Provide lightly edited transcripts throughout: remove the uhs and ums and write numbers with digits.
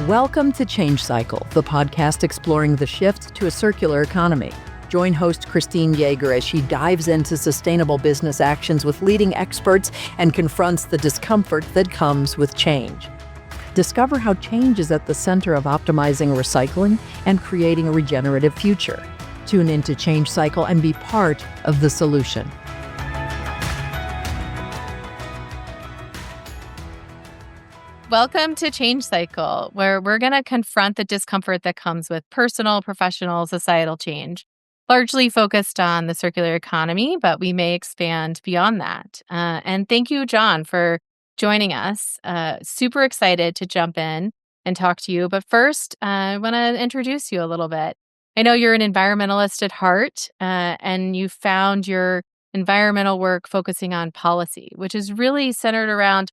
Welcome to Change Cycle, the podcast exploring the shift to a circular economy. Join host Christine Yeager as she dives into sustainable business actions with leading experts and confronts the discomfort that comes with change. Discover how change is at the center of optimizing recycling and creating a regenerative future. Tune into Change Cycle and be part of the solution. Welcome to Change Cycle, where we're going to confront the discomfort that comes with personal, professional, societal change, largely focused on the circular economy, but we may expand beyond that. And thank you, John, for joining us. Super excited to jump in and talk to you. But first, I want to introduce you a little bit. I know you're an environmentalist at heart, and you found your environmental work focusing on policy, which is really centered around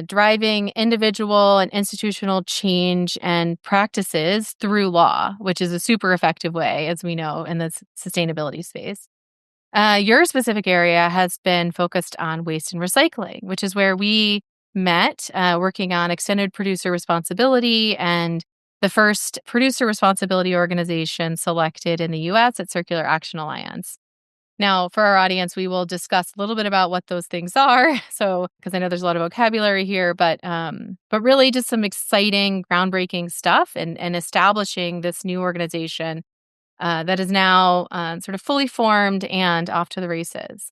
driving individual and institutional change and practices through law, which is a super effective way, as we know, in the sustainability space. Your specific area has been focused on waste and recycling, which is where we met working on extended producer responsibility and the first producer responsibility organization selected in the U.S. at Circular Action Alliance. Now, for our audience, we will discuss a little bit about what those things are. So, because I know there's a lot of vocabulary here, but really just some exciting, groundbreaking stuff and establishing this new organization that is now sort of fully formed and off to the races.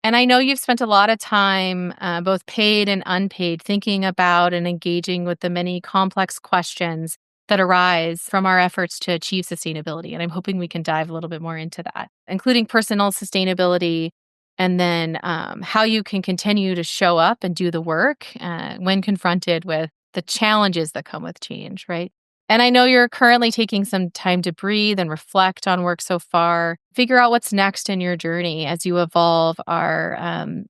And I know you've spent a lot of time, both paid and unpaid, thinking about and engaging with the many complex questions that arise from our efforts to achieve sustainability. And I'm hoping we can dive a little bit more into that, including personal sustainability, and then how you can continue to show up and do the work when confronted with the challenges that come with change, right? And I know you're currently taking some time to breathe and reflect on work so far, figure out what's next in your journey as you evolve our,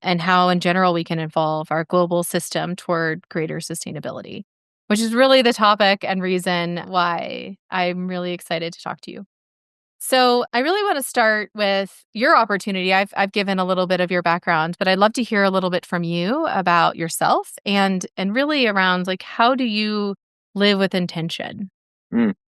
and how in general we can evolve our global system toward greater sustainability, which is really the topic and reason why I'm really excited to talk to you. So I really want to start with your opportunity. I've given a little bit of your background, but I'd love to hear a little bit from you about yourself and really around like, how do you live with intention?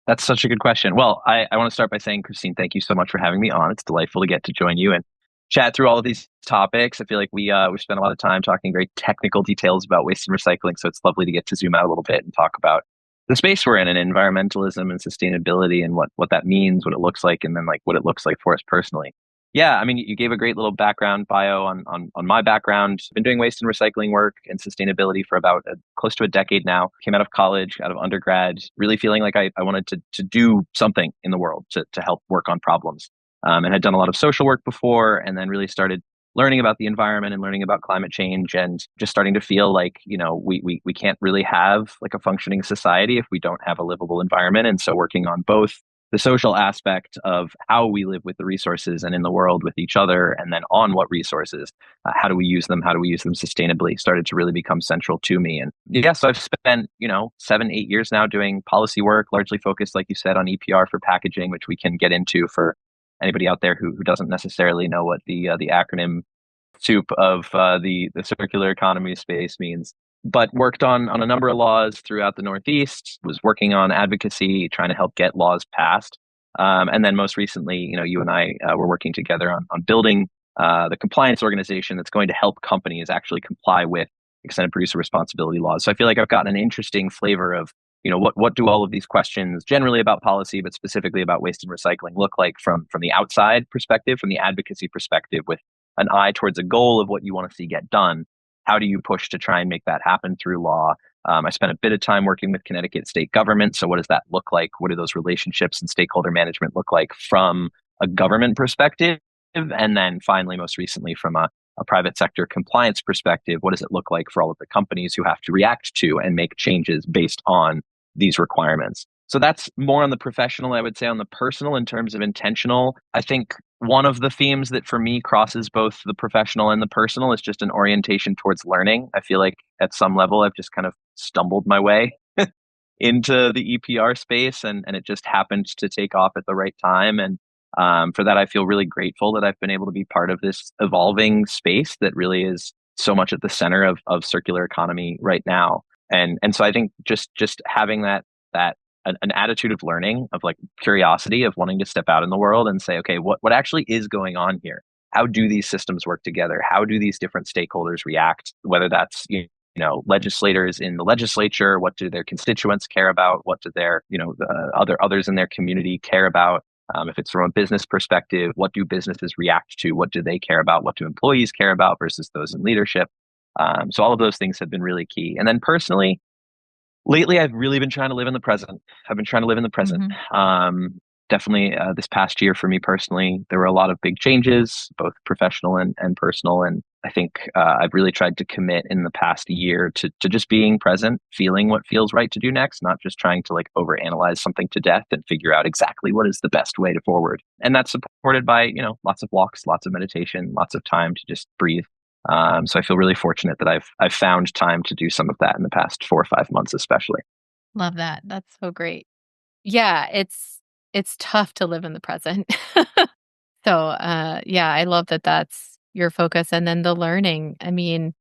That's such a good question. Well, I want to start by saying, Christine, thank you so much for having me on. It's delightful to get to join you and chat through all of these topics. I feel like we spent a lot of time talking very technical details about waste and recycling, so it's lovely to get to zoom out a little bit and talk about the space we're in and environmentalism and sustainability and what that means, what it looks like, and then like what it looks like for us personally. Yeah, I mean, you gave a great little background bio on my background. I've been doing waste and recycling work and sustainability for about close to a decade now. Came out of college, out of undergrad, really feeling like I wanted to do something in the world to help work on problems. And had done a lot of social work before, and then really started learning about the environment and learning about climate change, and just starting to feel like, you know, we can't really have like a functioning society if we don't have a livable environment. And so working on both the social aspect of how we live with the resources and in the world with each other, and then on what resources, how do we use them sustainably, started to really become central to me. And yes, I've spent 7-8 years now doing policy work, largely focused, like you said, on EPR for packaging, which we can get into for anybody out there who doesn't necessarily know what the acronym soup of the circular economy space means. But worked on a number of laws throughout the Northeast, was working on advocacy, trying to help get laws passed. And then most recently, you and I were working together on building the compliance organization that's going to help companies actually comply with extended producer responsibility laws. So I feel like I've gotten an interesting flavor of what do all of these questions generally about policy, but specifically about waste and recycling look like from the outside perspective, from the advocacy perspective, with an eye towards a goal of what you want to see get done. How do you push to try and make that happen through law? I spent a bit of time working with Connecticut state government. So what does that look like? What do those relationships and stakeholder management look like from a government perspective? And then finally, most recently, from a private sector compliance perspective, what does it look like for all of the companies who have to react to and make changes based on these requirements? So that's more on the professional. I would say on the personal, in terms of intentional, I think one of the themes that for me crosses both the professional and the personal is just an orientation towards learning. I feel like at some level, I've just kind of stumbled my way into the EPR space, and it just happened to take off at the right time. And for that, I feel really grateful that I've been able to be part of this evolving space that really is so much at the center of circular economy right now. And so I think just having that an attitude of learning, of like curiosity, of wanting to step out in the world and say, okay, what actually is going on here? How do these systems work together? How do these different stakeholders react? Whether that's legislators in the legislature, what do their constituents care about? What do their others in their community care about? If it's from a business perspective, what do businesses react to? What do they care about? What do employees care about versus those in leadership? So all of those things have been really key. And then personally, lately, I've really been trying to live in the present. I've been trying to live in the present. Mm-hmm. Definitely, this past year for me personally, there were a lot of big changes, both professional and personal. And I think I've really tried to commit in the past year to just being present, feeling what feels right to do next, not just trying to like overanalyze something to death and figure out exactly what is the best way to forward. And that's supported by, lots of walks, lots of meditation, lots of time to just breathe. So I feel really fortunate that I've found time to do some of that in the past 4 or 5 months, especially. Love that. That's so great. Yeah, it's tough to live in the present. So, yeah, I love that that's your focus. And then the learning, I mean,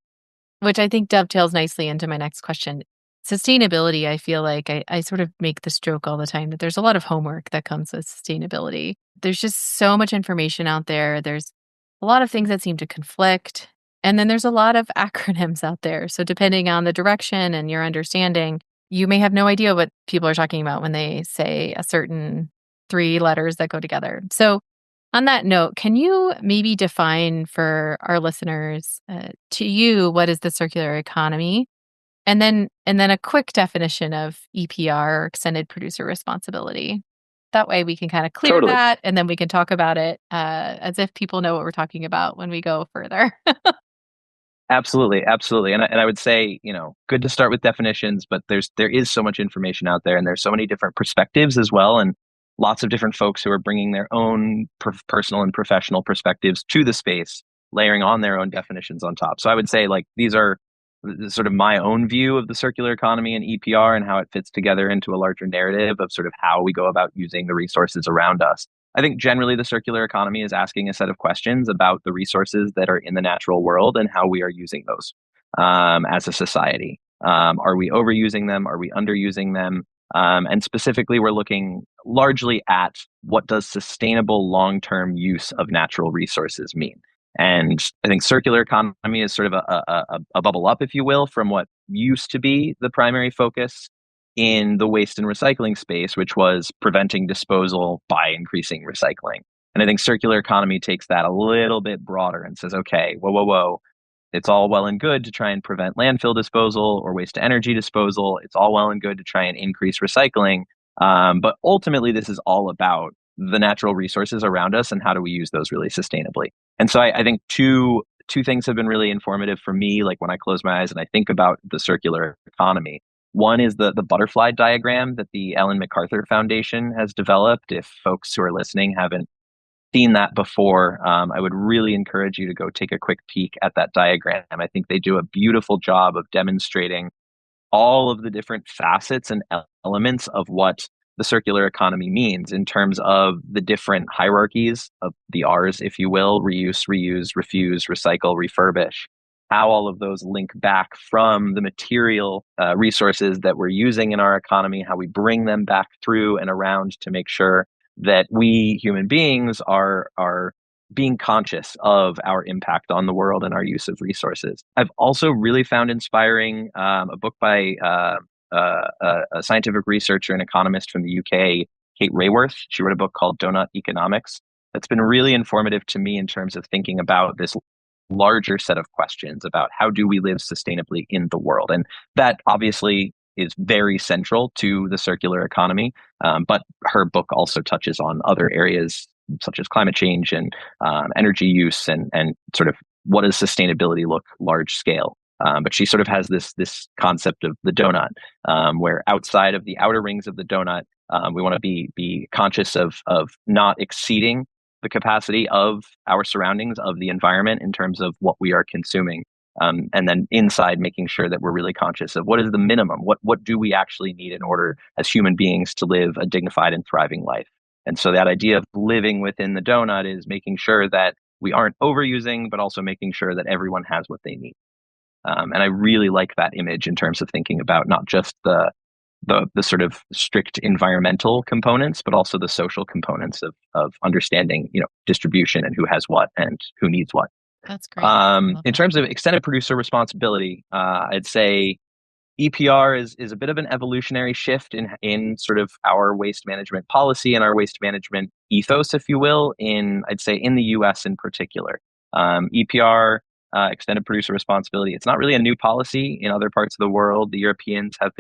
which I think dovetails nicely into my next question. Sustainability, I feel like I sort of make this joke all the time that there's a lot of homework that comes with sustainability. There's just so much information out there. There's a lot of things that seem to conflict. And then there's a lot of acronyms out there. So, depending on the direction and your understanding, you may have no idea what people are talking about when they say a certain three letters that go together. So, on that note, can you maybe define for our listeners, to you, what is the circular economy? And then a quick definition of EPR, or extended producer responsibility. That way we can kind of clear Totally. that, and then we can talk about it as if people know what we're talking about when we go further. Absolutely, absolutely. And I would say, good to start with definitions, but there is so much information out there, and there's so many different perspectives as well, and lots of different folks who are bringing their own personal and professional perspectives to the space, layering on their own definitions on top. So I would say like these are sort of my own view of the circular economy and EPR and how it fits together into a larger narrative of sort of how we go about using the resources around us. I think generally the circular economy is asking a set of questions about the resources that are in the natural world and how we are using those as a society. Are we overusing them? Are we underusing them? And specifically, we're looking largely at what does sustainable long-term use of natural resources mean? And I think circular economy is sort of a bubble up, if you will, from what used to be the primary focus in the waste and recycling space, which was preventing disposal by increasing recycling. And I think circular economy takes that a little bit broader and says, okay, whoa, whoa, whoa. It's all well and good to try and prevent landfill disposal or waste to energy disposal. It's all well and good to try and increase recycling. But ultimately, this is all about the natural resources around us and how do we use those really sustainably. And so I think two things have been really informative for me. Like when I close my eyes and I think about the circular economy, one is the butterfly diagram that the Ellen MacArthur Foundation has developed. If folks who are listening haven't seen that before, I would really encourage you to go take a quick peek at that diagram. I think they do a beautiful job of demonstrating all of the different facets and elements of what the circular economy means in terms of the different hierarchies of the R's, if you will: reuse, reuse, refuse, recycle, refurbish. How all of those link back from the material resources that we're using in our economy, how we bring them back through and around to make sure that we human beings are being conscious of our impact on the world and our use of resources. I've also really found inspiring a book by a scientific researcher and economist from the UK, Kate Raworth. She wrote a book called Donut Economics. That's been really informative to me in terms of thinking about this larger set of questions about how do we live sustainably in the world. And that obviously is very central to the circular economy. But her book also touches on other areas such as climate change and energy use and sort of what does sustainability look large scale. But she sort of has this concept of the donut, where outside of the outer rings of the donut, we want to be conscious of not exceeding the capacity of our surroundings, of the environment in terms of what we are consuming. And then inside, making sure that we're really conscious of what is the minimum, what do we actually need in order as human beings to live a dignified and thriving life. And so that idea of living within the donut is making sure that we aren't overusing, but also making sure that everyone has what they need. And I really like that image in terms of thinking about not just the sort of strict environmental components, but also the social components of understanding, distribution and who has what and who needs what. That's great. Love In that. terms of extended producer responsibility, I'd say EPR is a bit of an evolutionary shift in sort of our waste management policy and our waste management ethos, if you will, I'd say in the US in particular. EPR, extended producer responsibility, it's not really a new policy in other parts of the world. The Europeans have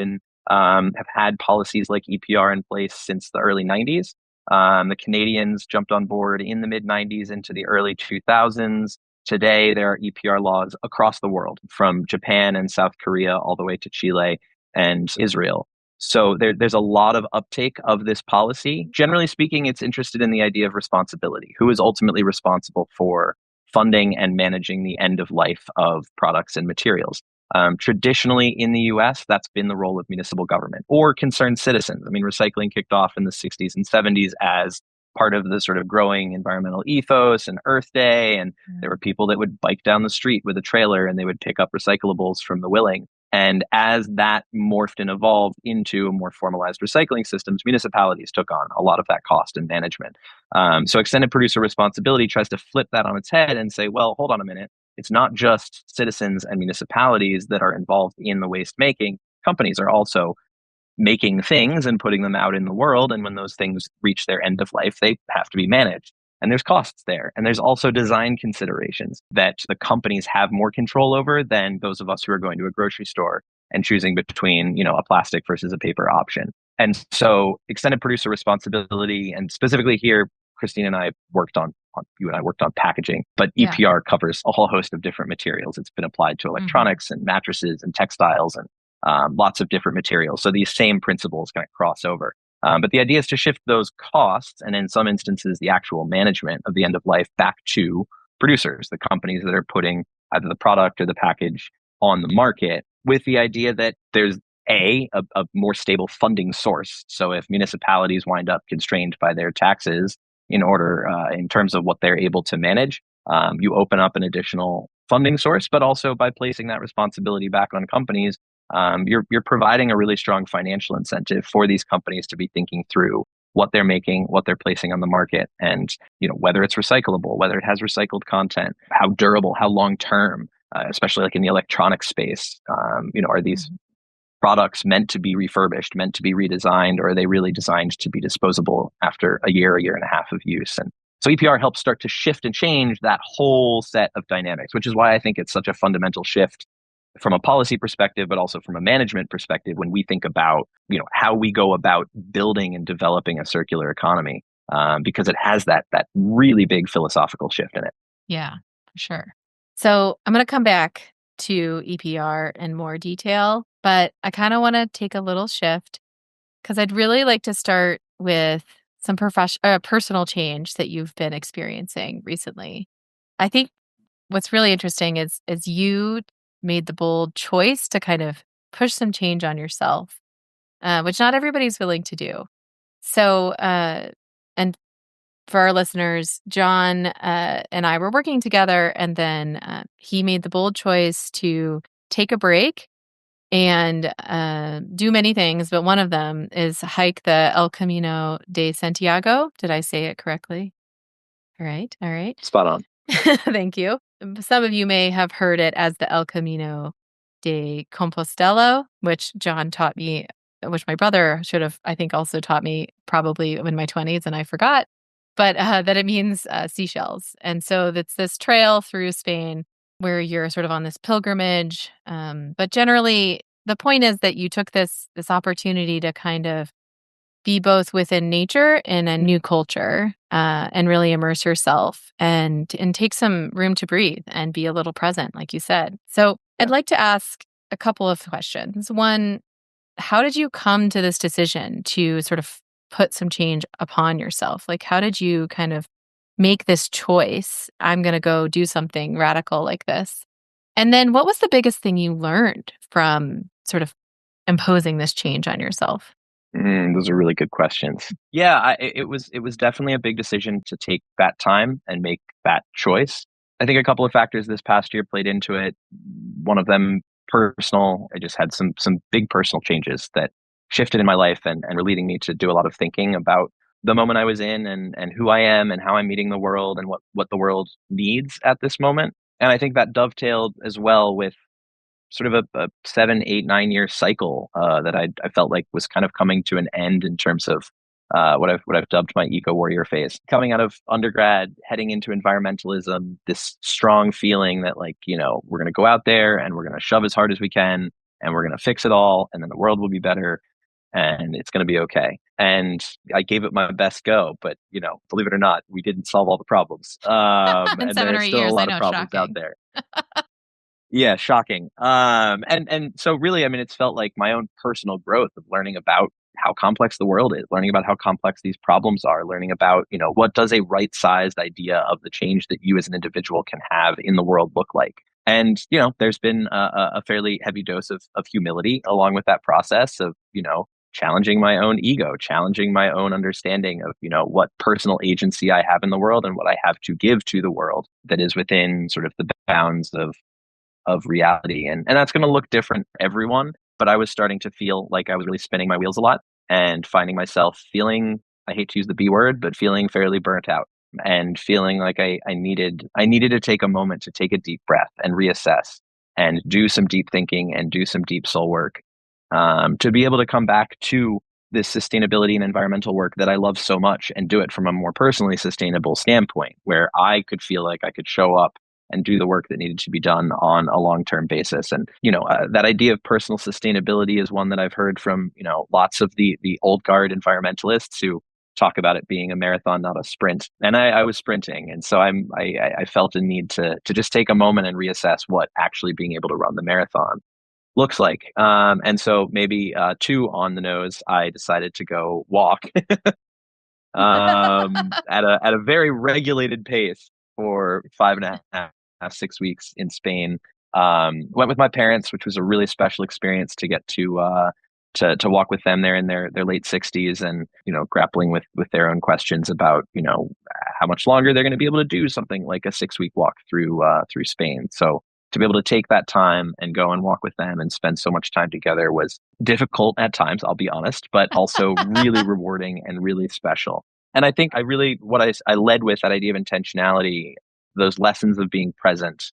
had policies like EPR in place since the early 90s. The Canadians jumped on board in the mid 90s into the early 2000s. Today, there are EPR laws across the world, from Japan and South Korea all the way to Chile and Israel. So there's a lot of uptake of this policy. Generally speaking, it's interested in the idea of responsibility. Who is ultimately responsible for funding and managing the end of life of products and materials? Traditionally in the US, that's been the role of municipal government or concerned citizens. I mean, recycling kicked off in the 60s and 70s as part of the sort of growing environmental ethos and Earth Day. And there were people that would bike down the street with a trailer and they would pick up recyclables from the Willing. And as that morphed and evolved into more formalized recycling systems, municipalities took on a lot of that cost and management. So extended producer responsibility tries to flip that on its head and say, well, hold on a minute. It's not just citizens and municipalities that are involved in the waste making. Companies are also making things and putting them out in the world. And when those things reach their end of life, they have to be managed. And there's costs there. And there's also design considerations that the companies have more control over than those of us who are going to a grocery store and choosing between, a plastic versus a paper option. And so extended producer responsibility, and specifically here, Christine and I worked on packaging, but EPR covers a whole host of different materials. It's been applied to electronics and mattresses and textiles and lots of different materials. So these same principles kind of cross over. But the idea is to shift those costs, and in some instances, the actual management of the end of life back to producers, the companies that are putting either the product or the package on the market, with the idea that there's a more stable funding source. So if municipalities wind up constrained by their taxes in terms of what they're able to manage, you open up an additional funding source, but also by placing that responsibility back on companies, you're providing a really strong financial incentive for these companies to be thinking through what they're making, what they're placing on the market, and whether it's recyclable, whether it has recycled content, how durable, how long term, especially like in the electronic space. Are these products meant to be refurbished, meant to be redesigned, or are they really designed to be disposable after a year and a half of use? And so EPR helps start to shift and change that whole set of dynamics, which is why I think it's such a fundamental shift from a policy perspective, but also from a management perspective when we think about, how we go about building and developing a circular economy, because it has that really big philosophical shift in it. Yeah, for sure. So I'm going to come back to EPR in more detail, but I kind of want to take a little shift because I'd really like to start with some personal change that you've been experiencing recently. I think what's really interesting is you made the bold choice to kind of push some change on yourself, which not everybody's willing to do. So, and for our listeners, John and I were working together, and then he made the bold choice to take a break and do many things, but one of them is hike the El Camino de Santiago. Did I say it correctly? All right. Spot on. Thank you. Some of you may have heard it as the El Camino de Compostela, which John taught me, which my brother should have, I think, also taught me probably in my 20s, and I forgot, but that it means seashells. And so it's this trail through Spain where you're sort of on this pilgrimage. But generally, the point is that you took this opportunity to kind of be both within nature and a new culture, and really immerse yourself and take some room to breathe and be a little present, like you said. So I'd like to ask a couple of questions. One, how did you come to this decision to sort of put some change upon yourself? Like, how did you kind of make this choice? I'm going to go do something radical like this. And then what was the biggest thing you learned from sort of imposing this change on yourself? Those are really good questions. Yeah, it was definitely a big decision to take that time and make that choice. I think a couple of factors this past year played into it. One of them personal. I just had some big personal changes that shifted in my life and were leading me to do a lot of thinking about the moment I was in and who I am and how I'm meeting the world and what the world needs at this moment. And I think that dovetailed as well with sort of a 7, 8, 9 year cycle that I felt like was kind of coming to an end in terms of what I've dubbed my eco warrior phase. Coming out of undergrad, heading into environmentalism, this strong feeling that like we're going to go out there and we're going to shove as hard as we can and we're going to fix it all and then the world will be better and it's going to be okay. And I gave it my best go, but believe it or not, we didn't solve all the problems. In And there 7 are or 8 still a years, I lot of know, problems out shocking. there. Yeah, shocking. And so really, I mean, it's felt like my own personal growth of learning about how complex the world is, learning about how complex these problems are, learning about, what does a right-sized idea of the change that you as an individual can have in the world look like. And, there's been a fairly heavy dose of humility along with that process of, challenging my own ego, challenging my own understanding of, what personal agency I have in the world and what I have to give to the world that is within sort of the bounds of reality. And that's going to look different for everyone. But I was starting to feel like I was really spinning my wheels a lot and finding myself feeling, I hate to use the B word, but feeling fairly burnt out and feeling like I needed to take a moment to take a deep breath and reassess and do some deep thinking and do some deep soul work to be able to come back to this sustainability and environmental work that I love so much and do it from a more personally sustainable standpoint where I could feel like I could show up and do the work that needed to be done on a long-term basis. And, that idea of personal sustainability is one that I've heard from, lots of the old guard environmentalists who talk about it being a marathon, not a sprint. And I was sprinting. And so I felt a need to just take a moment and reassess what actually being able to run the marathon looks like. And so maybe too on the nose, I decided to go walk at a very regulated pace for 5.5, 6 weeks in Spain. Went with my parents, which was a really special experience to get to walk with them. They're in their late 60s and grappling with their own questions about how much longer they're going to be able to do something like a 6 week walk through Spain. So to be able to take that time and go and walk with them and spend so much time together was difficult at times, I'll be honest, but also really rewarding and really special. And I think I led with that idea of intentionality, those lessons of being present.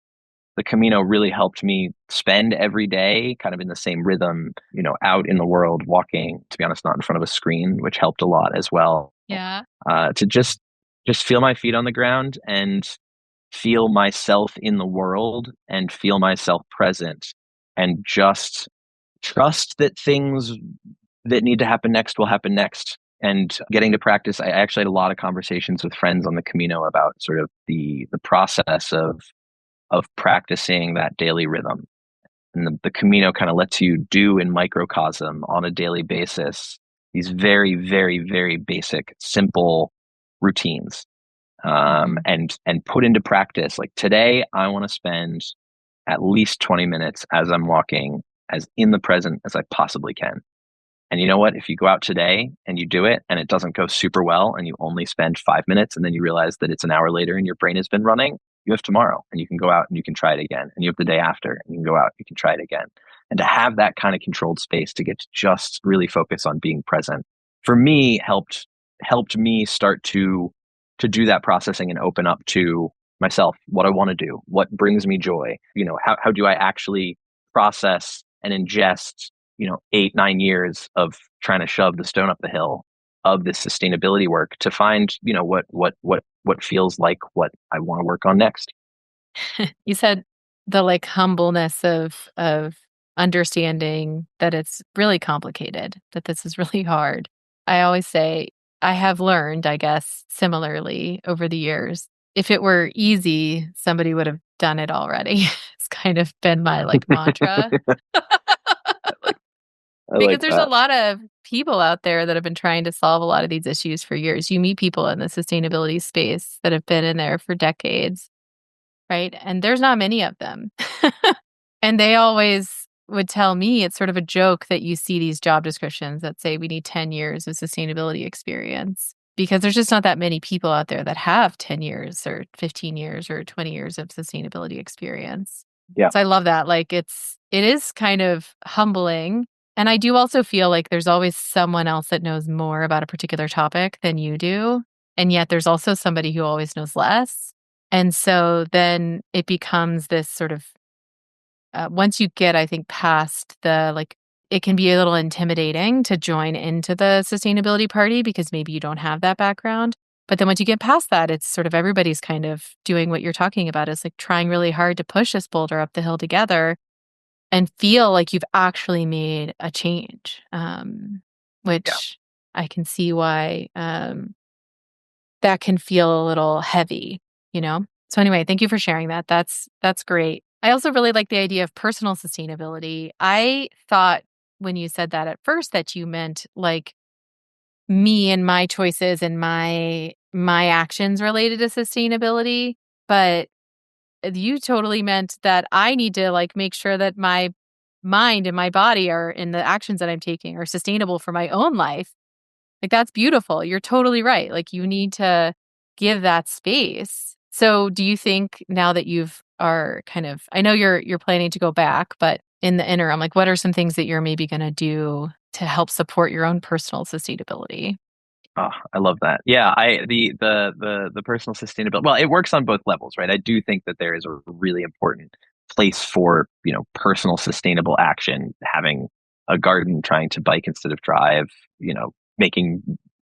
The Camino really helped me spend every day kind of in the same rhythm, out in the world, walking, to be honest, not in front of a screen, which helped a lot as well. Yeah. To just feel my feet on the ground and feel myself in the world and feel myself present and just trust that things that need to happen next will happen next. And getting to practice, I actually had a lot of conversations with friends on the Camino about sort of the process of practicing that daily rhythm. And the Camino kind of lets you do in microcosm on a daily basis these very, very, very basic, simple routines, and put into practice. Like today, I want to spend at least 20 minutes as I'm walking, as in the present as I possibly can. And you know what? If you go out today and you do it and it doesn't go super well and you only spend 5 minutes and then you realize that it's an hour later and your brain has been running, you have tomorrow and you can go out and you can try it again. And you have the day after and you can go out and you can try it again. And to have that kind of controlled space to get to just really focus on being present, for me, helped me start to do that processing and open up to myself, what I want to do, what brings me joy. How do I actually process and ingest 8, 9 years of trying to shove the stone up the hill of this sustainability work to find what feels like what I want to work on next. You said the like humbleness of understanding that it's really complicated, that this is really hard. I always say I have learned, I guess, similarly over the years. If it were easy, somebody would have done it already. It's kind of been my like mantra. I Because like there's a that. lot of people out there that have been trying to solve a lot of these issues for years. You meet people in the sustainability space that have been in there for decades, right? And there's not many of them. And they always would tell me it's sort of a joke that you see these job descriptions that say we need 10 years of sustainability experience because there's just not that many people out there that have 10 years or 15 years or 20 years of sustainability experience. Yeah. So I love that. Like it is kind of humbling. And I do also feel like there's always someone else that knows more about a particular topic than you do. And yet there's also somebody who always knows less. And so then it becomes this sort of, once you get, I think, past the like, it can be a little intimidating to join into the sustainability party because maybe you don't have that background. But then once you get past that, it's sort of everybody's kind of doing what you're talking about. Is like trying really hard to push this boulder up the hill together and feel like you've actually made a change, which I can see why that can feel a little heavy, you know? So anyway, thank you for sharing that. That's great. I also really like the idea of personal sustainability. I thought when you said that at first that you meant like me and my choices and my actions related to sustainability, but you totally meant that I need to like make sure that my mind and my body are in the actions that I'm taking are sustainable for my own life. Like that's beautiful. You're totally right. Like you need to give that space. So do you think now that you've are kind of I know you're planning to go back, but in the interim, like what are some things that you're maybe going to do to help support your own personal sustainability? Oh, I love that. Yeah, the personal sustainability. Well, it works on both levels, right? I do think that there is a really important place for, personal sustainable action, having a garden, trying to bike instead of drive, making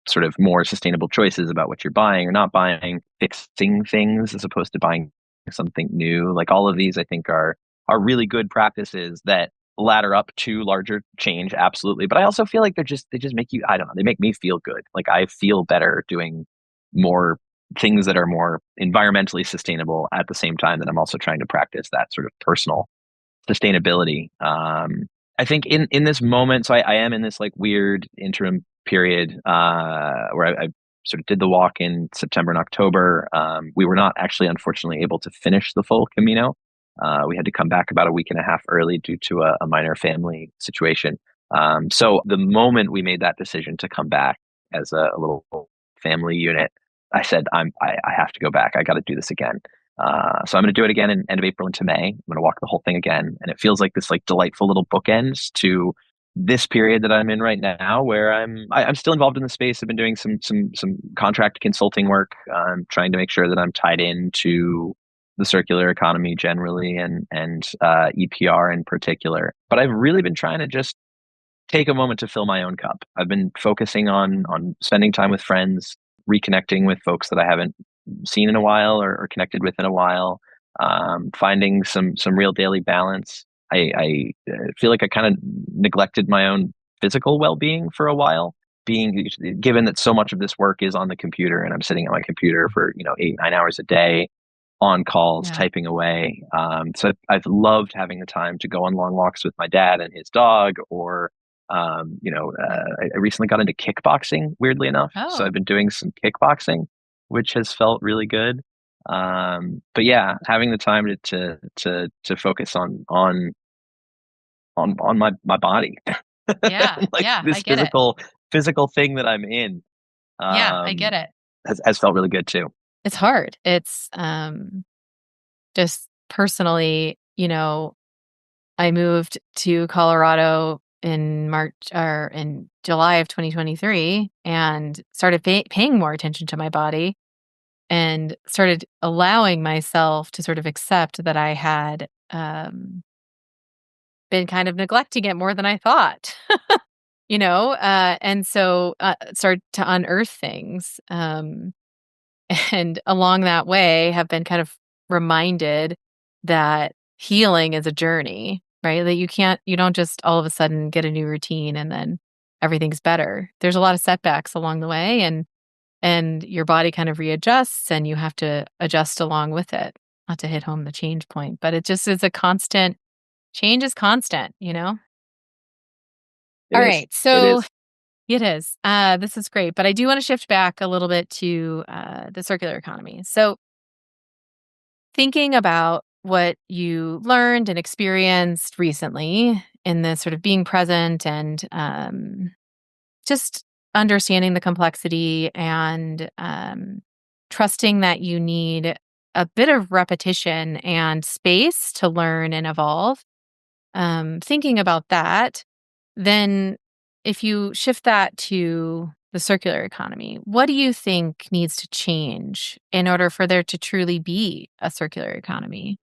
sort of more sustainable choices about what you're buying or not buying, fixing things as opposed to buying something new. Like all of these I think are really good practices that ladder up to larger change, absolutely. But I also feel like they just make you, I don't know, they make me feel good. Like I feel better doing more things that are more environmentally sustainable at the same time that I'm also trying to practice that sort of personal sustainability. I think in this moment, so I am in this like weird interim period where I sort of did the walk in September and October. We were not actually, unfortunately, able to finish the full Camino. We had to come back about a week and a half early due to a minor family situation. So the moment we made that decision to come back as a little family unit, I said, I have to go back. I got to do this again. So I'm going to do it again in end of April into May. I'm going to walk the whole thing again, and it feels like this like delightful little bookends to this period that I'm in right now, where I'm still involved in the space. I've been doing some contract consulting work. I'm trying to make sure that I'm tied into the circular economy generally and EPR in particular. But I've really been trying to just take a moment to fill my own cup. I've been focusing on spending time with friends, reconnecting with folks that I haven't seen in a while or connected with in a while, finding some real daily balance. I feel like I kind of neglected my own physical well-being for a while, being given that so much of this work is on the computer and I'm sitting at my computer for 8-9 hours a day on calls, Yeah. typing away. So I've loved having the time to go on long walks with my dad and his dog, or I recently got into kickboxing, weirdly enough. So Oh, I've been doing some kickboxing, which has felt really good. But yeah, having the time to focus on my body, yeah. like Yeah. I this get it. physical thing that I'm in, Yeah. I get um, it. has felt really good too. It's hard. It's just personally, I moved to Colorado in March or in July of 2023 and started paying more attention to my body and started allowing myself to sort of accept that I had been kind of neglecting it more than I thought, and so started to unearth things. And along that way have been kind of reminded that healing is a journey, right? That you don't just all of a sudden get a new routine and then everything's better. There's a lot of setbacks along the way and your body kind of readjusts and you have to adjust along with it. Not to hit home the change point, but it just is a constant change is constant. It All is. right. It So is. it is. This is great, but I do want to shift back a little bit to the circular economy. So thinking about what you learned and experienced recently in this sort of being present and just understanding the complexity and trusting that you need a bit of repetition and space to learn and evolve. Thinking about that, then if you shift that to the circular economy, what do you think needs to change in order for there to truly be a circular economy?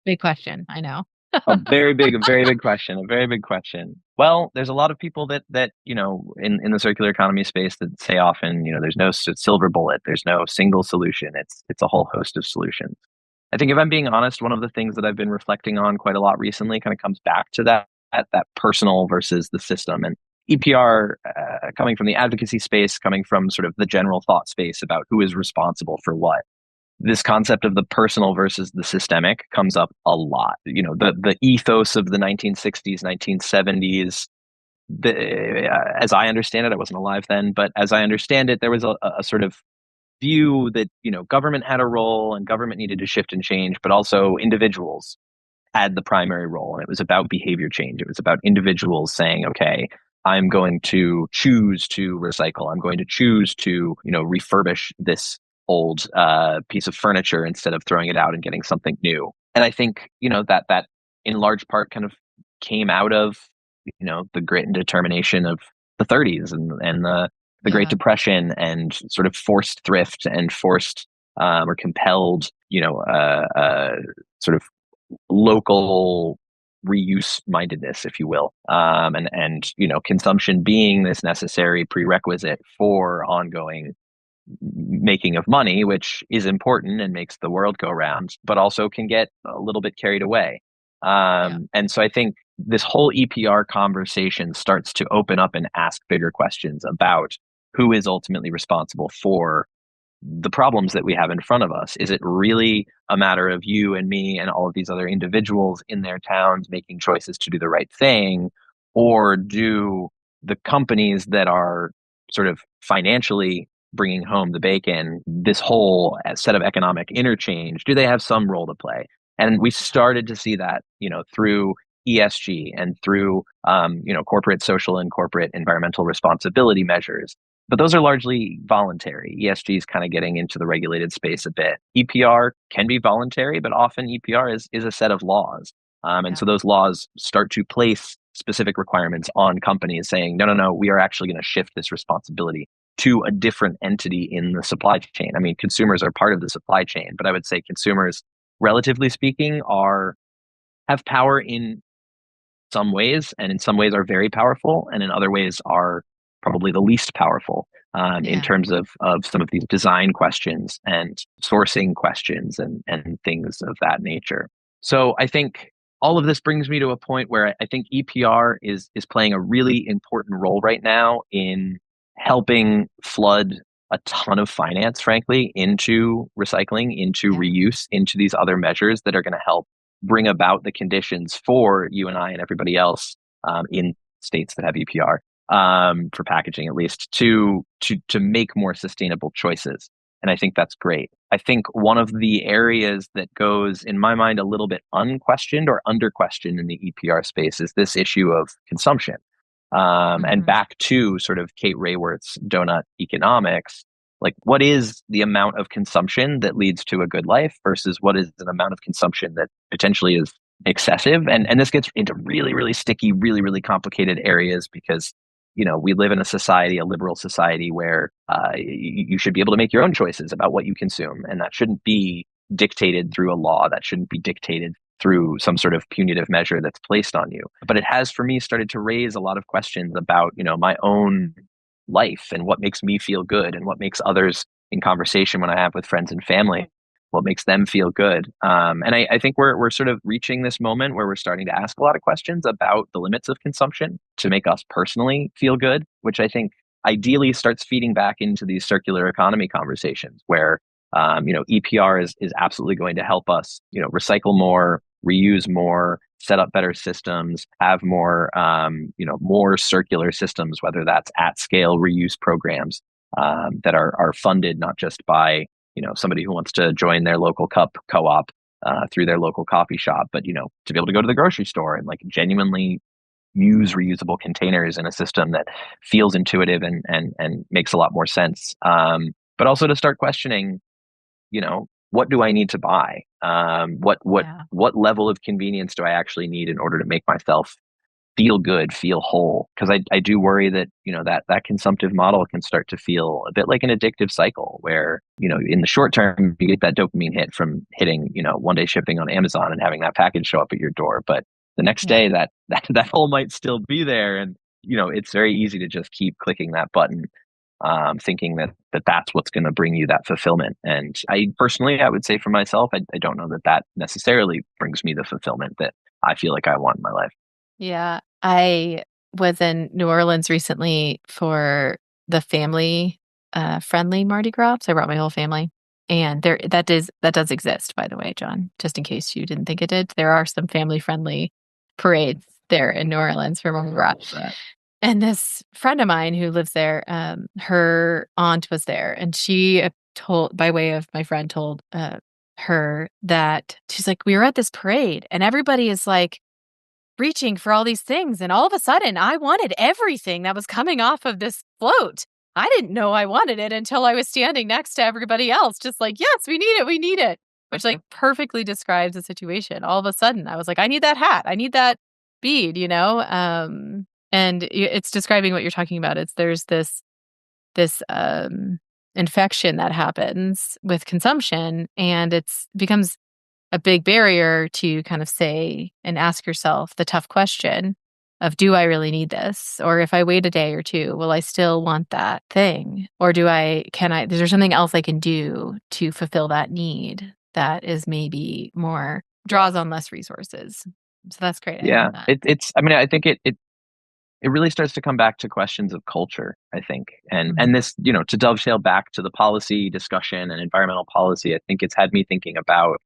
Big question, I know. A very big question, a very big question. Well, there's a lot of people that in the circular economy space that say often, there's no silver bullet, there's no single solution. It's a whole host of solutions. I think if I'm being honest, one of the things that I've been reflecting on quite a lot recently kind of comes back to that personal versus the system. And EPR, coming from the advocacy space, coming from sort of the general thought space about who is responsible for what. This concept of the personal versus the systemic comes up a lot. The ethos of the 1960s, 1970s, as I understand it, I wasn't alive then, but as I understand it, there was a sort of view that, government had a role and government needed to shift and change, but also individuals had the primary role. And it was about behavior change. It was about individuals saying, okay, I'm going to choose to recycle. I'm going to choose to, refurbish this old piece of furniture instead of throwing it out and getting something new. And I think, that in large part kind of came out of, the grit and determination of the 30s and the Great Depression and sort of forced thrift and forced or compelled, sort of local reuse mindedness, if you will, and consumption being this necessary prerequisite for ongoing making of money, which is important and makes the world go round, but also can get a little bit carried away. And so I think this whole EPR conversation starts to open up and ask bigger questions about who is ultimately responsible for the problems that we have in front of us. Is it really a matter of you and me and all of these other individuals in their towns making choices to do the right thing? Or do the companies that are sort of financially bringing home the bacon, this whole set of economic interchange, do they have some role to play? And we started to see that, through ESG and through, corporate social and corporate environmental responsibility measures. But those are largely voluntary. ESG is kind of getting into the regulated space a bit. EPR can be voluntary, but often EPR is a set of laws. And so those laws start to place specific requirements on companies saying, no, we are actually going to shift this responsibility to a different entity in the supply chain. I mean, consumers are part of the supply chain, but I would say consumers, relatively speaking, have power in some ways, and in some ways are very powerful, and in other ways are probably the least powerful in terms of some of these design questions and sourcing questions and things of that nature. So I think all of this brings me to a point where I think EPR is playing a really important role right now in helping flood a ton of finance, frankly, into recycling, into reuse, into these other measures that are going to help bring about the conditions for you and I and everybody else in states that have EPR, for packaging at least, to make more sustainable choices. And I think that's great. I think one of the areas that goes, in my mind, a little bit unquestioned or under-questioned in the EPR space is this issue of consumption. And back to sort of Kate Rayworth's donut economics, like what is the amount of consumption that leads to a good life versus what is an amount of consumption that potentially is excessive? And this gets into really, really sticky, really, really complicated areas because, we live in a society, a liberal society where you should be able to make your own choices about what you consume. And that shouldn't be dictated through a law. That shouldn't be dictated through some sort of punitive measure that's placed on you. But it has, for me, started to raise a lot of questions about, my own life and what makes me feel good and what makes others in conversation when I have with friends and family, what makes them feel good. And I think we're sort of reaching this moment where we're starting to ask a lot of questions about the limits of consumption to make us personally feel good, which I think ideally starts feeding back into these circular economy conversations where EPR is absolutely going to help us, recycle more, reuse more, set up better systems, have more, more circular systems, whether that's at scale reuse programs that are funded not just by, somebody who wants to join their local cup co-op through their local coffee shop, but, to be able to go to the grocery store and like genuinely use reusable containers in a system that feels intuitive and makes a lot more sense. But also to start questioning, what do I need to buy? What level of convenience do I actually need in order to make myself feel good, feel whole? Because I do worry that, that consumptive model can start to feel a bit like an addictive cycle where, in the short term, you get that dopamine hit from hitting, one day shipping on Amazon and having that package show up at your door. But the next day that hole might still be there. And, it's very easy to just keep clicking that button, thinking that's what's going to bring you that fulfillment. And I would say for myself, I don't know that necessarily brings me the fulfillment that I feel like I want in my life. Yeah. I was in New Orleans recently for the family friendly Mardi Gras. So I brought my whole family. And that does exist, by the way, John, just in case you didn't think it did. There are some family friendly parades there in New Orleans for Mardi Gras. And this friend of mine who lives there, her aunt was there, and she told, by way of my friend, told her that she's like, we were at this parade, and everybody is like reaching for all these things, and all of a sudden, I wanted everything that was coming off of this float. I didn't know I wanted it until I was standing next to everybody else, just like, yes, we need it, which like perfectly describes the situation. All of a sudden, I was like, I need that hat, I need that bead, and it's describing what you're talking about. There's this infection that happens with consumption, and becomes a big barrier to kind of say and ask yourself the tough question of, do I really need this? Or if I wait a day or two, will I still want that thing? Or is there something else I can do to fulfill that need that is maybe draws on less resources? So that's great. Yeah. I think it really starts to come back to questions of culture, I think. And this, to dovetail back to the policy discussion and environmental policy, I think it's had me thinking about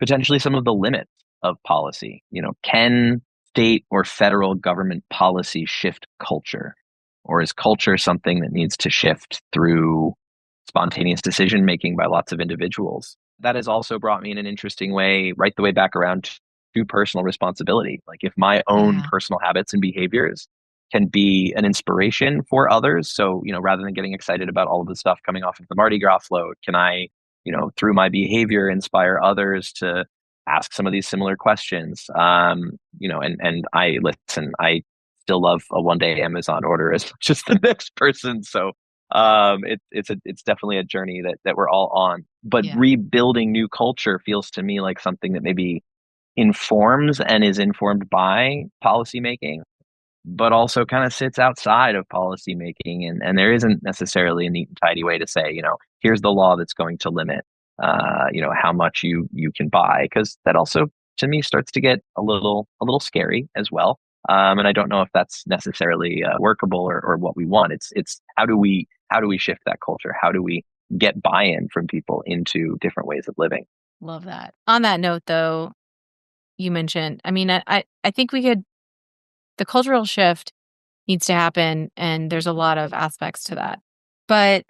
potentially some of the limits of policy. Can state or federal government policy shift culture? Or is culture something that needs to shift through spontaneous decision making by lots of individuals? That has also brought me in an interesting way, right the way back around to personal responsibility. Like if my own personal habits and behaviors can be an inspiration for others. So, rather than getting excited about all of the stuff coming off of the Mardi Gras float, can I, through my behavior, inspire others to ask some of these similar questions? And I still love a one-day Amazon order as much as the next person. So it's definitely a journey that we're all on. But rebuilding new culture feels to me like something that maybe informs and is informed by policymaking, but also kind of sits outside of policymaking. And there isn't necessarily a neat and tidy way to say, here's the law that's going to limit, how much you can buy. Because that also, to me, starts to get a little scary as well. And I don't know if that's necessarily workable or what we want. It's how do we shift that culture? How do we get buy-in from people into different ways of living? Love that. On that note, though, you mentioned, I think the cultural shift needs to happen, and there's a lot of aspects to that. But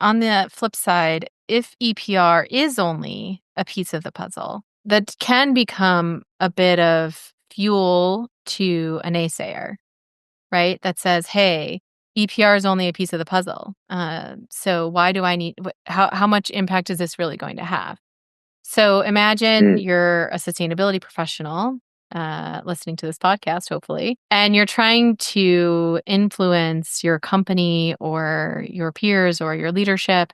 on the flip side, if EPR is only a piece of the puzzle, that can become a bit of fuel to a naysayer, right? That says, hey, EPR is only a piece of the puzzle. So why do I need, how much impact is this really going to have? So imagine you're a sustainability professional listening to this podcast, hopefully, and you're trying to influence your company or your peers or your leadership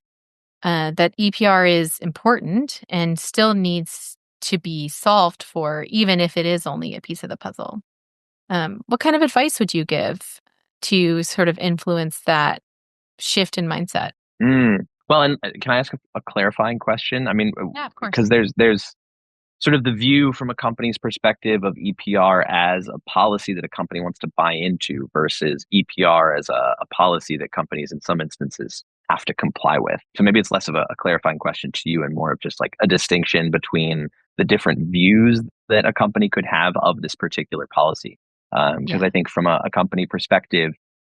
that EPR is important and still needs to be solved for, even if it is only a piece of the puzzle. What kind of advice would you give to sort of influence that shift in mindset? Well, and can I ask a clarifying question? Yeah, of course. Because there's sort of the view from a company's perspective of EPR as a policy that a company wants to buy into versus EPR as a policy that companies in some instances have to comply with. So maybe it's less of a clarifying question to you and more of just like a distinction between the different views that a company could have of this particular policy. Because I think from a company perspective,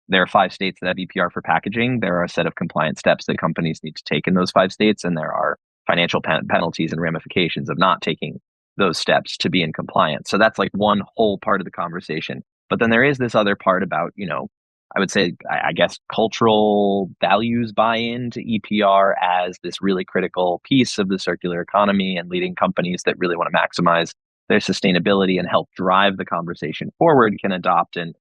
there are 5 states that have EPR for packaging. There are a set of compliance steps that companies need to take in those 5 states, and there are financial penalties and ramifications of not taking those steps to be in compliance. So that's like one whole part of the conversation. But then there is this other part about, I would say, I guess, cultural values buy-in to EPR as this really critical piece of the circular economy, and leading companies that really want to maximize their sustainability and help drive the conversation forward can adopt and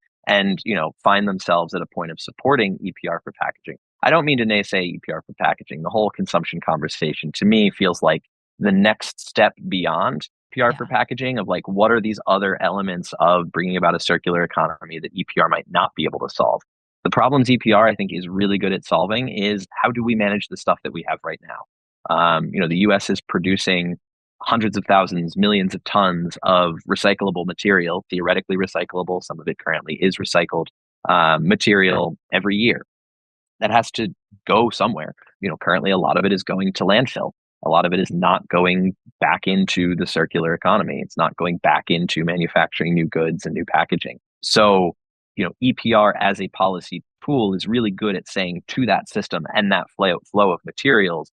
find themselves at a point of supporting EPR for packaging. I don't mean to naysay EPR for packaging. The whole consumption conversation to me feels like the next step beyond EPR for packaging, of like, what are these other elements of bringing about a circular economy that EPR might not be able to solve? The problems EPR, I think, is really good at solving is, how do we manage the stuff that we have right now? The US is producing hundreds of thousands, millions of tons of recyclable material, theoretically recyclable. Some of it currently is recycled material every year. That has to go somewhere. Currently a lot of it is going to landfill. A lot of it is not going back into the circular economy. It's not going back into manufacturing new goods and new packaging. So, EPR as a policy tool is really good at saying to that system and that flow of materials,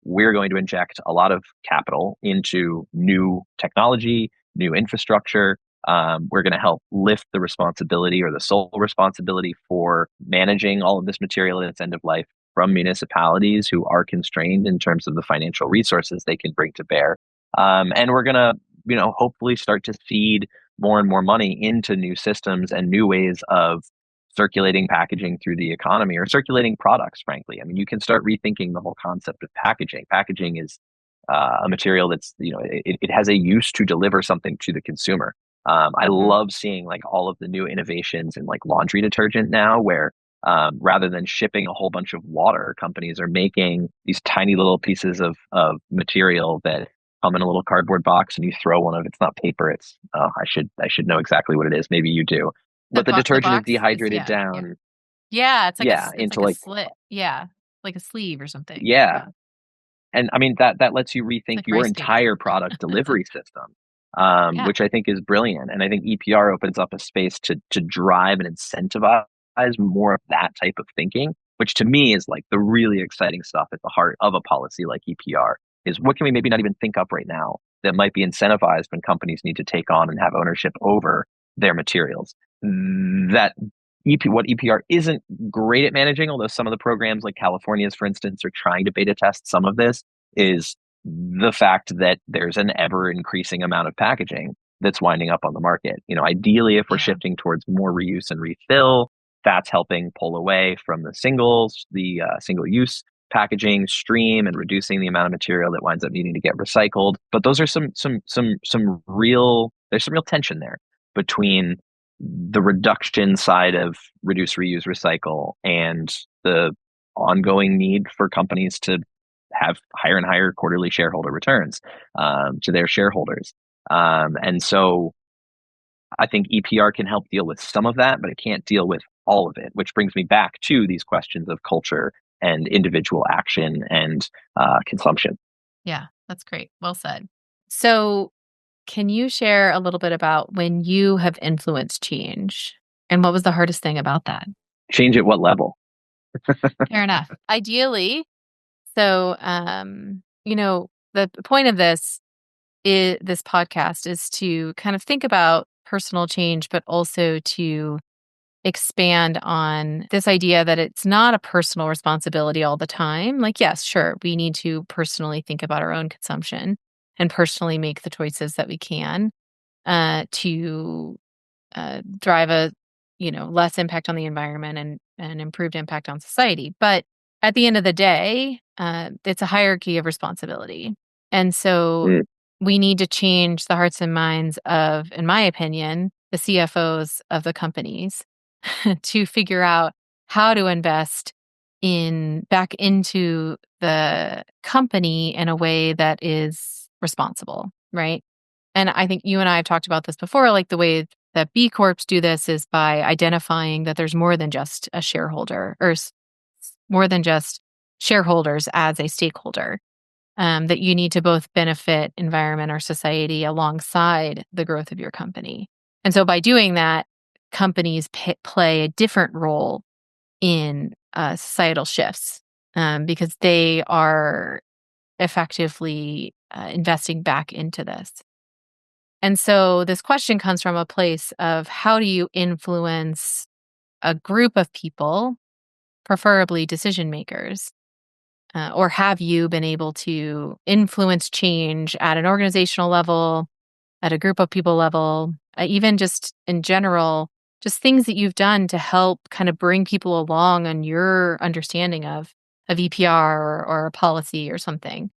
we're going to inject a lot of capital into new technology, new infrastructure. We're going to help lift the responsibility, or the sole responsibility, for managing all of this material at its end of life from municipalities who are constrained in terms of the financial resources they can bring to bear. And we're going to, hopefully start to feed more and more money into new systems and new ways of circulating packaging through the economy, or circulating products, frankly. I mean, you can start rethinking the whole concept of packaging. Packaging is a material that's, it has a use to deliver something to the consumer. I love seeing like all of the new innovations in like laundry detergent now, where rather than shipping a whole bunch of water, companies are making these tiny little pieces of material that come in a little cardboard box, and you throw one of, it's not paper, it's I should know exactly what it is. Maybe you do. But the detergent is dehydrated down. Yeah, it's like into like a like slit. Yeah, like a sleeve or something. Yeah. And I mean, that lets you rethink like your rice paper. entire product delivery system, Yeah. which I think is brilliant. And I think EPR opens up a space to drive and incentivize more of that type of thinking, which to me is like the really exciting stuff at the heart of a policy like EPR. Is what can we maybe not even think up right now that might be incentivized when companies need to take on and have ownership over their materials? That what EPR isn't great at managing, although some of the programs like California's, for instance, are trying to beta test some of this, is the fact that there's an ever increasing amount of packaging that's winding up on the market. Ideally, if we're shifting towards more reuse and refill, that's helping pull away from the single use packaging stream and reducing the amount of material that winds up needing to get recycled. But those are some real tension there between the reduction side of reduce, reuse, recycle, and the ongoing need for companies to have higher and higher quarterly shareholder returns to their shareholders. And so I think EPR can help deal with some of that, but it can't deal with all of it, which brings me back to these questions of culture and individual action and consumption. Yeah, that's great. Well said. So, can you share a little bit about when you have influenced change, and what was the hardest thing about that? Change at what level? Fair enough. Ideally, so the point of this podcast is to kind of think about personal change, but also to expand on this idea that it's not a personal responsibility all the time. Like, yes, sure, we need to personally think about our own consumption and personally make the choices that we can to drive a less impact on the environment and improved impact on society. But at the end of the day, it's a hierarchy of responsibility, and so we need to change the hearts and minds of, in my opinion, the CFOs of the companies to figure out how to invest back into the company in a way that is responsible, right? And I think you and I have talked about this before, like the way that B Corps do this is by identifying that there's more than just a shareholder, or more than just shareholders as a stakeholder, that you need to both benefit environment or society alongside the growth of your company. And so by doing that, companies play a different role in societal shifts because they are effectively investing back into this. And so this question comes from a place of how do you influence a group of people, preferably decision makers? Or have you been able to influence change at an organizational level, at a group of people level, even just in general, just things that you've done to help kind of bring people along on your understanding of EPR or a policy or something?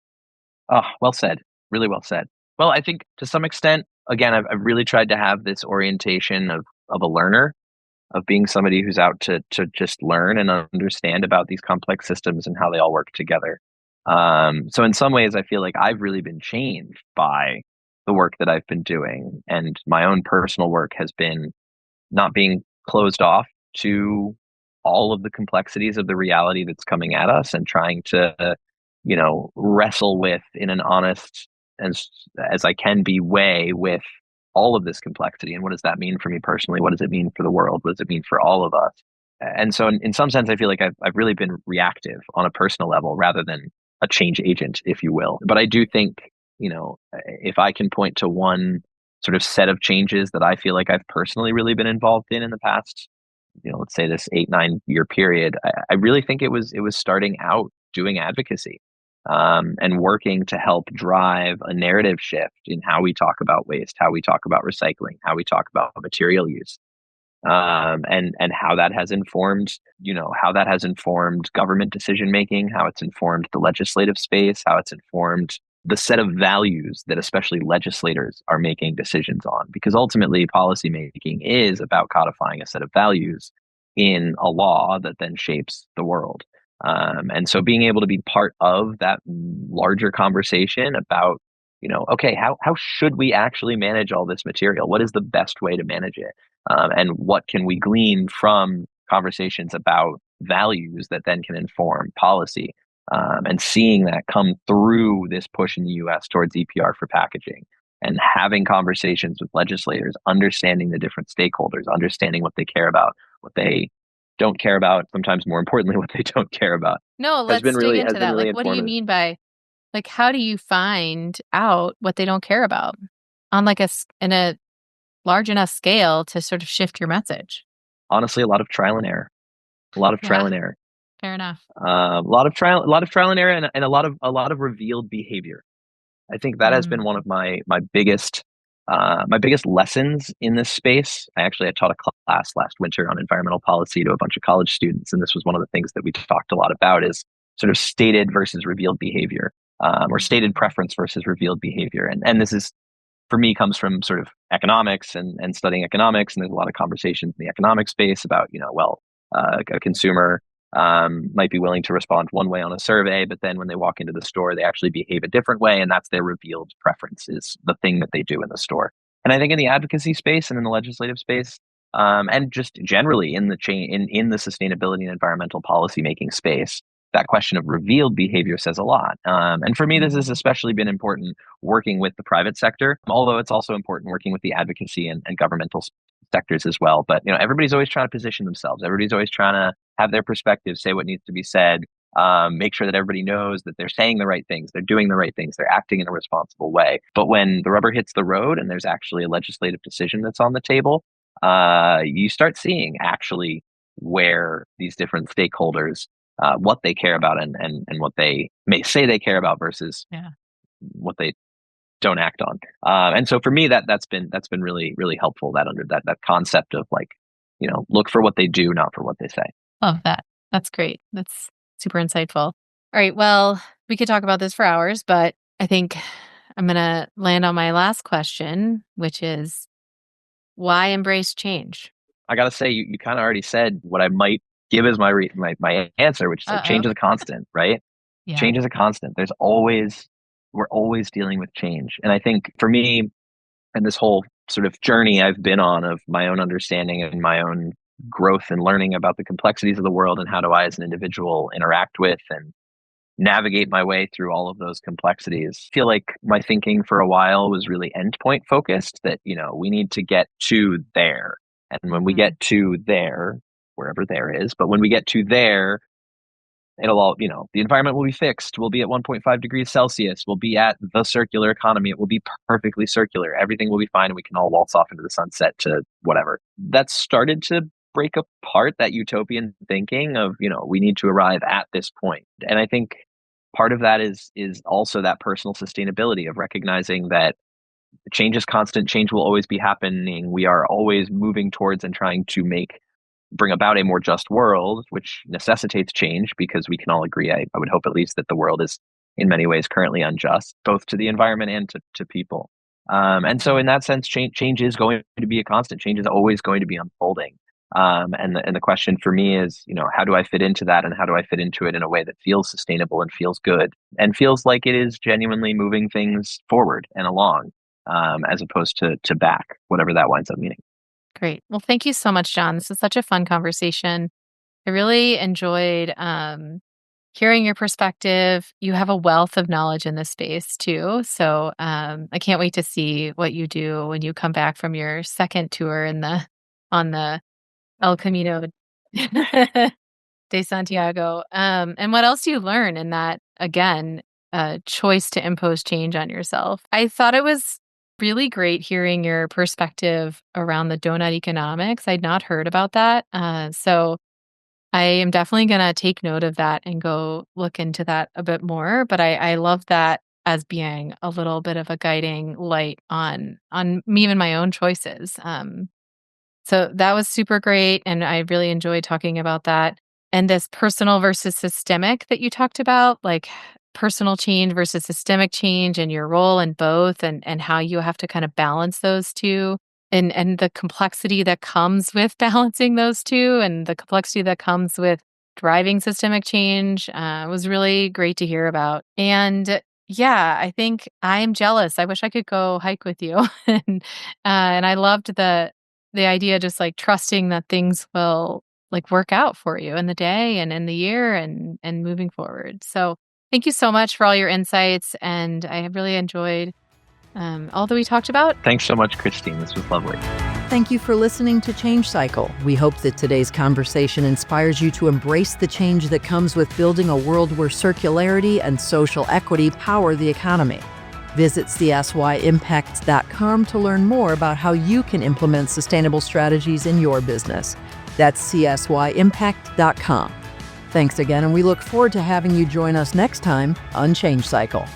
Oh, well said. Really well said. Well, I think to some extent, again, I've really tried to have this orientation of a learner, of being somebody who's out to just learn and understand about these complex systems and how they all work together. So in some ways, I feel like I've really been changed by the work that I've been doing, and my own personal work has been not being closed off to all of the complexities of the reality that's coming at us, and trying to, wrestle with in an honest as as I can be way with all of this complexity. And what does that mean for me personally? What does it mean for the world? What does it mean for all of us? And so in some sense, I feel like I've really been reactive on a personal level rather than a change agent, if you will. But I do think, if I can point to one sort of set of changes that I feel like I've personally really been involved in the past, let's say this 8-9 year period, I really think it was starting out doing advocacy, and working to help drive a narrative shift in how we talk about waste, how we talk about recycling, how we talk about material use, and how that has informed, how that has informed government decision making, how it's informed the legislative space, how it's informed the set of values that especially legislators are making decisions on. Because ultimately, policy making is about codifying a set of values in a law that then shapes the world. And so being able to be part of that larger conversation about, okay, how should we actually manage all this material? What is the best way to manage it? And what can we glean from conversations about values that then can inform policy? And seeing that come through this push in the US towards EPR for packaging, and having conversations with legislators, understanding the different stakeholders, understanding what they care about, what they don't care about, sometimes more importantly, what they don't care about, No, has let's been dig really into that. Like, what do you informative. mean by, like, how do you find out what they don't care about on like in a large enough scale to sort of shift your message? Honestly, a lot of trial and error. A lot of trial Yeah, and error. fair enough. A lot of trial and error, and a lot of revealed behavior. I think that has been Mm. one of my biggest lessons in this space. I taught a class last winter on environmental policy to a bunch of college students, and this was one of the things that we talked a lot about, is sort of stated versus revealed behavior, or stated Mm. preference versus revealed behavior. And this is, for me, comes from sort of economics and studying economics. And there's a lot of conversations in the economic space about, a consumer might be willing to respond one way on a survey, but then when they walk into the store, they actually behave a different way. And that's their revealed preference, is the thing that they do in the store. And I think in the advocacy space and in the legislative space, and just generally in the in the sustainability and environmental policy making space, that question of revealed behavior says a lot. And for me, this has Mm. especially been important working with the private sector, although it's also important working with the advocacy and governmental sectors as well. But everybody's always trying to position themselves. Everybody's always trying to have their perspective, say what needs to be said, make sure that everybody knows that they're saying the right things, they're doing the right things, they're acting in a responsible way. But when the rubber hits the road and there's actually a legislative decision that's on the table, you start seeing actually where these different stakeholders, what they care about, and what they may say they care about versus Yeah. what they don't act on. And so for me, that's been really really helpful. That concept of, like, look for what they do, not for what they say. Love that. That's great. That's super insightful. All right. Well, we could talk about this for hours, but I think I'm going to land on my last question, which is why embrace change? I gotta say, you kind of already said what I might give as my answer, which is like, Uh change oh. is a constant, right? Yeah. Change is a constant. We're always dealing with change. And I think for me, and this whole sort of journey I've been on of my own understanding and my own growth and learning about the complexities of the world, and how do I as an individual interact with and navigate my way through all of those complexities. I feel like my thinking for a while was really endpoint focused, that, we need to get to there. And when we Mhm. get to there, wherever there is, but when we get to there, it'll all, the environment will be fixed. We'll be at 1.5 degrees Celsius. We'll be at the circular economy. It will be perfectly circular. Everything will be fine. And we can all waltz off into the sunset to whatever. That's started to break apart that utopian thinking of, we need to arrive at this point. And I think part of that is also that personal sustainability of recognizing that change is constant. Change will always be happening. We are always moving towards and trying to bring about a more just world, which necessitates change, because we can all agree, I would hope at least, that the world is in many ways currently unjust, both to the environment and to people. And so in that sense, change is going to be a constant. Change is always going to be unfolding. And the question for me is, how do I fit into that, and how do I fit into it in a way that feels sustainable and feels good and feels like it is genuinely moving things forward and along, as opposed to back, whatever that winds up meaning. Great. Well, thank you so much, John. This was such a fun conversation. I really enjoyed hearing your perspective. You have a wealth of knowledge in this space too. So I can't wait to see what you do when you come back from your second tour on the El Camino de Santiago. And what else do you learn in that, again, choice to impose change on yourself? I thought it was really great hearing your perspective around the donut economics. I'd not heard about that. So I am definitely going to take note of that and go look into that a bit more. But I love that as being a little bit of a guiding light on me, even my own choices. So that was super great. And I really enjoyed talking about that. And this personal versus systemic that you talked about, like personal change versus systemic change, and your role in both, and how you have to kind of balance those two, and the complexity that comes with balancing those two, and the complexity that comes with driving systemic change was really great to hear about. And yeah, I think I'm jealous. I wish I could go hike with you. And I loved the idea, just like trusting that things will like work out for you in the day and in the year and moving forward. So thank you so much for all your insights. And I have really enjoyed all that we talked about. Thanks so much, Christine. This was lovely. Thank you for listening to Change Cycle. We hope that today's conversation inspires you to embrace the change that comes with building a world where circularity and social equity power the economy. Visit csyimpact.com to learn more about how you can implement sustainable strategies in your business. That's csyimpact.com. Thanks again, and we look forward to having you join us next time on Change Cycle.